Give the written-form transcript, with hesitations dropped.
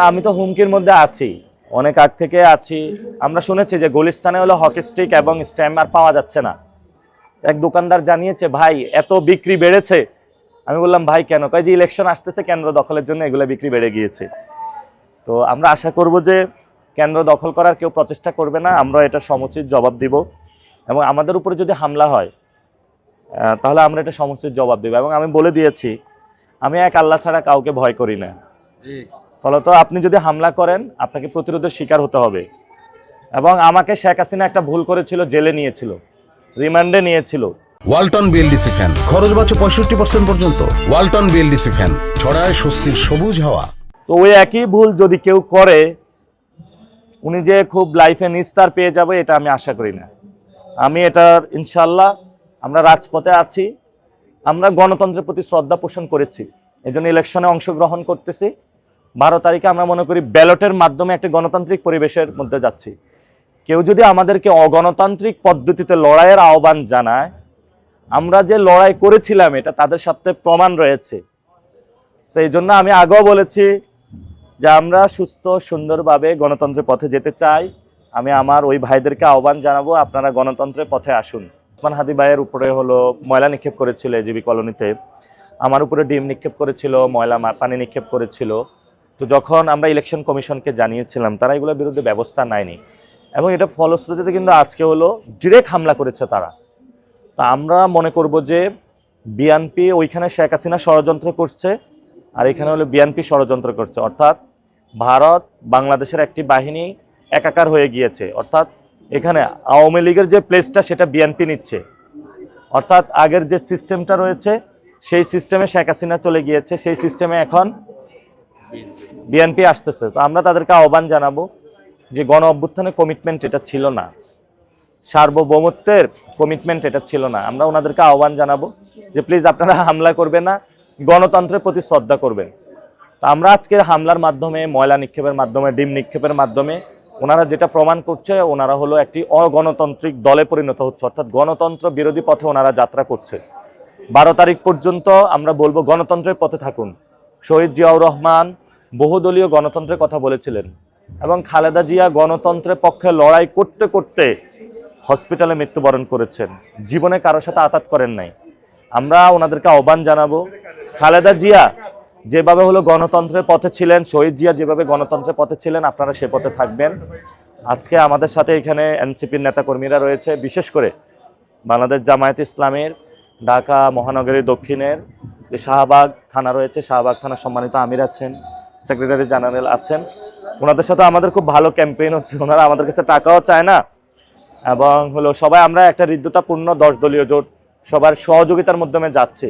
আমি তো হুমকির মধ্যে আছি, অনেক আগ থেকে আছি। আমরা শুনেছি যে গুলিস্তানে হলো হকি স্টিক এবং স্ট্যাম্প আর পাওয়া যাচ্ছে না। এক দোকানদার জানিয়েছে ভাই এত বিক্রি বেড়েছে। আমি বললাম ভাই কেন? কয় যে ইলেকশন আসতেছে, কেন্দ্র দখলের জন্য এগুলো বিক্রি বেড়ে গিয়েছে। তো আমরা আশা করব যে কেন্দ্র দখল করার কেউ প্রচেষ্টা করবে না, আমরা এটা সমুচিত জবাব দিব। এবং আমাদের উপরে যদি হামলা হয় তাহলে আমরা এটা সমুচিত জবাব দেব। এবং আমি বলে দিয়েছি আমি এক আল্লাহ ছাড়া কাউকে ভয় করি না। ফলত আপনি যদি হামলা করেন আপনাকে প্রতিরোধের শিকার হতে হবে। এবং আমাকে শেখ হাসিনা একটা ভুল করেছিল, জেলে নিয়েছিল, রিমান্ডে নিয়েছিল। ওয়ালটন বিএলডিসি ফ্যান, খরচ বাঁচে 65% পর্যন্ত। ওয়ালটন বিএলডিসি ফ্যান ছড়ায় স্বস্তির সবুজ হাওয়া। তো ওই একই ভুল যদি কেউ করে, উনি যে খুব লাইফে নিস্তার পেয়ে যাবে এটা আমি আশা করি না। আমি এটার ইনশাল্লাহ, আমরা রাজপথে আছি, আমরা গণতন্ত্রের প্রতি শ্রদ্ধা পোষণ করেছি, এই জন্য ইলেকশনে অংশগ্রহণ করতেছি। 12 তারিখে আমরা মনে করি ব্যালটের মাধ্যমে একটা গণতান্ত্রিক পরিবেশের মধ্যে যাচ্ছি। কেউ যদি আমাদেরকে অগণতান্ত্রিক পদ্ধতিতে লড়াইয়ের আহ্বান জানায়, আমরা যে লড়াই করেছিলাম এটা তাদের সাথে প্রমাণ রয়েছে। তো এই জন্য আমি আগেও বলেছি যে আমরা সুস্থ সুন্দরভাবে গণতন্ত্রের পথে যেতে চাই। আমি আমার ওই ভাইদেরকে আহ্বান জানাবো, আপনারা গণতন্ত্রের পথে আসুন। ওসমান হাদি ভাইয়ের উপরে হলো ময়লা নিক্ষেপ করেছিল এজিবি কলোনিতে, আমার উপরে ডিম নিক্ষেপ করেছিল, ময়লা পানি নিক্ষেপ করেছিল। তো যখন আমরা ইলেকশন কমিশনকে জানিয়েছিলাম, তারা এগুলোর বিরুদ্ধে ব্যবস্থা নেয়নি। এবং এটা ফলশ্রুতিতে কিন্তু আজকে হলো ডিরেক্ট হামলা করেছে তারা। তা আমরা মনে করব যে বিএনপি ওইখানে শেখ হাসিনা ষড়যন্ত্র করছে, আর এখানে হলো বিএনপি ষড়যন্ত্র করছে। অর্থাৎ ভারত বাংলাদেশের একটি বাহিনী একাকার হয়ে গিয়েছে। অর্থাৎ এখানে আওয়ামী লীগের যে প্লেসটা সেটা বিএনপি নিচ্ছে। অর্থাৎ আগের যে সিস্টেমটা রয়েছে সেই সিস্টেমে শেখ হাসিনা চলে গিয়েছে, সেই সিস্টেমে এখন বিএনপি আসতেছে। তো আমরা তাদেরকে আহ্বান জানাবো যে গণ অভ্যুত্থানের কমিটমেন্ট এটা ছিল না, সার্বভৌমত্বের কমিটমেন্ট এটা ছিল না। আমরা ওনাদেরকে আহ্বান জানাবো যে প্লিজ আপনারা হামলা করবেন না, গণতন্ত্রের প্রতি শ্রদ্ধা করবেন। তা আমরা আজকের হামলার মাধ্যমে, ময়লা নিক্ষেপের মাধ্যমে, ডিম নিক্ষেপের মাধ্যমে ওনারা যেটা প্রমাণ করছে, ওনারা হলো একটি অগণতান্ত্রিক দলে পরিণত হচ্ছে। অর্থাৎ গণতন্ত্র বিরোধী পথে ওনারা যাত্রা করছে। 12 তারিখ পর্যন্ত আমরা বলবো গণতন্ত্রের পথে থাকুন। শহীদ জিয়াউর রহমান বহুদলীয় গণতন্ত্রের কথা বলেছিলেন, এবং খালেদা জিয়া গণতন্ত্রের পক্ষে লড়াই করতে করতে হসপিটালে মৃত্যুবরণ করেছেন, জীবনে কারোর সাথে আঘাত করেন নাই। আমরা ওনাদেরকে আহ্বান জানাবো, খালেদা জিয়া যেভাবে হলো গণতন্ত্রের পথে ছিলেন, শহীদ জিয়া যেভাবে গণতন্ত্রের পথে ছিলেন, আপনারা সে পথে থাকবেন। আজকে আমাদের সাথে এখানে এনসিপির নেতাকর্মীরা রয়েছে, বিশেষ করে বাংলাদেশ জামায়াতে ইসলামের ঢাকা মহানগরী দক্ষিণের যে শাহবাগ থানা রয়েছে, শাহবাগ থানার সম্মানিত আমির আছেন, সেক্রেটারি জেনারেল আছেন। ওনাদের সাথে আমাদের খুব ভালো ক্যাম্পেইন হচ্ছে। ওনারা আমাদের কাছে টাকাও চায় না, এবং হলো সবাই আমরা একটা হৃদ্যতাপূর্ণ 10 দলীয় জোট সবার সহযোগিতার মাধ্যমে যাচ্ছি।